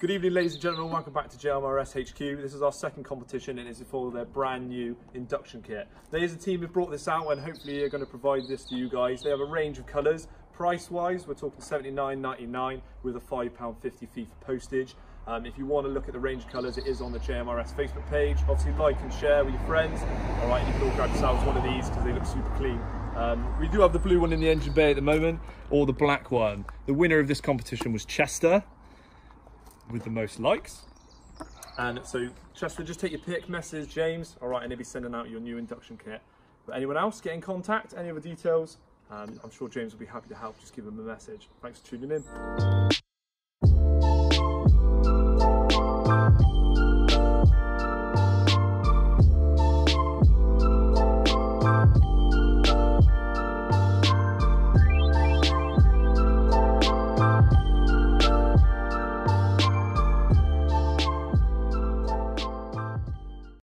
Good evening, ladies and gentlemen. Welcome back to JMRS HQ. This is our second competition and it's for their brand new induction kit. There's a team who brought this out and hopefully are going to provide this to you guys. They have a range of colours. Price-wise, we're talking $79.99 with a £5.50 fee for postage. If you want to look at the range of colours, it is on the JMRS Facebook page. Obviously, like and share with your friends. All right, you can all grab yourselves one of these because they look super clean. We do have the blue one in the engine bay at the moment, or the black one. The winner of this competition was Chester, with the most likes. And so Chester, just take your pick, message James, all right, and he'll be sending out your new induction kit. But anyone else, get in contact, any other details, I'm sure James will be happy to help. Just give him a message. Thanks for tuning in.